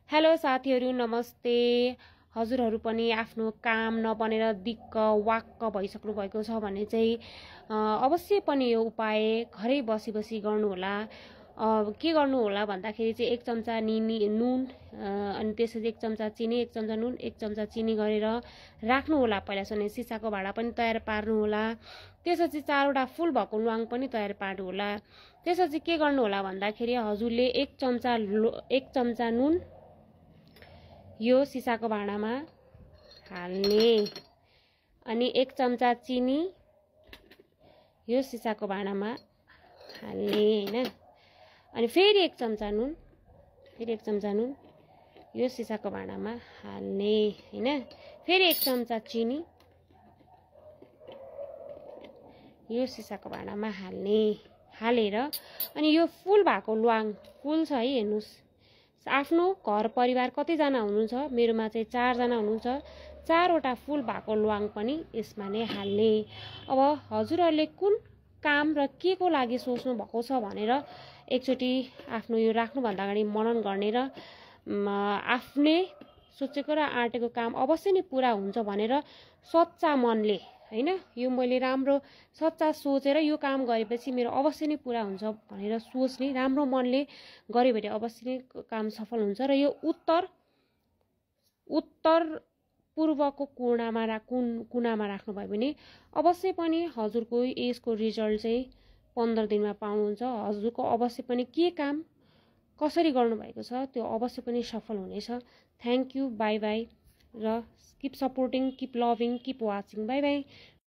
Hello साथीहरू, नमस्ते। हजुरहरू पनि आफ्नो काम नबनेर दिक्क वाक्क भइसक्नु भएको छ भने चाहिँ अवश्य पनि यो उपाय घरै बसी बसी गर्नुहोला। के गर्नुहोला भन्दाखेरि चाहिँ 1 चम्चा नुन अनि त्यसपछि 1 चम्चा चिनी, 1 चम्चा नुन, 1 चम्चा चिनी गरेर राख्नुहोला। पहिला चाहिँ सिसाको भाडा पनि तयार पार्नुहोला। त्यसपछि 4वटा फुल भएको ल्वाङ पनि तयार पार्नुहोला। त्यसपछि के गर्नुहोला भन्दाखेरि हजुरले 1 चम्चा नुन यो सिसाको भाँडामा हाल्ने, अनि 1 चम्चा चिनी यो सिसाको भाँडामा हाल्ने हैन। अनि फेरि 1 चम्चा नुन, यो सिसाको भाँडामा हाल्ने हैन। फेरि 1 चम्चा चिनी यो सिसाको भाँडामा हालेर अनि यो फुल भएको ल्वाङ फुल छ है, हेर्नुस् आफ्नो घर परिवार कतिजना हुनुहुन्छ, मेरोमा चाहिँ 4 जना हुनुहुन्छ। 4वटा फुल भएको ल्वाङ पनि यसमा नै हाल्ने। अब हजुरहरूले कुन काम र के को लागि सोच्नु भएको छ भनेर एकचोटि आफ्नो यो राख्नुभन्दा अगाडि मनन गर्ने र आफूले सोचेको र आँटेको काम अवश्य नै पुरा हुन्छ भनेर सच्चा मनले हैन, यो मैले राम्रो सच्चा सोचेर यो काम गरेपछि मेरो अवश्य नै पुरा हुन्छ भनेर सोच्ने राम्रो मनले गरे भने अवश्य नै काम सफल हुन्छ। र यो उत्तर पूर्वको कुनामा राख्नुभयो भने अवश्य पनि हजुरको यसको रिजल्ट चाहिँ 15 दिनमा पाउनुहुन्छ। हजुरको अवश्य पनि के काम कसरी गर्नुभएको छ त्यो अवश्य पनि सफल हुनेछ। थ्याङ्क यू, बाई बाई, र keep supporting, keep loving, keep watching, by by.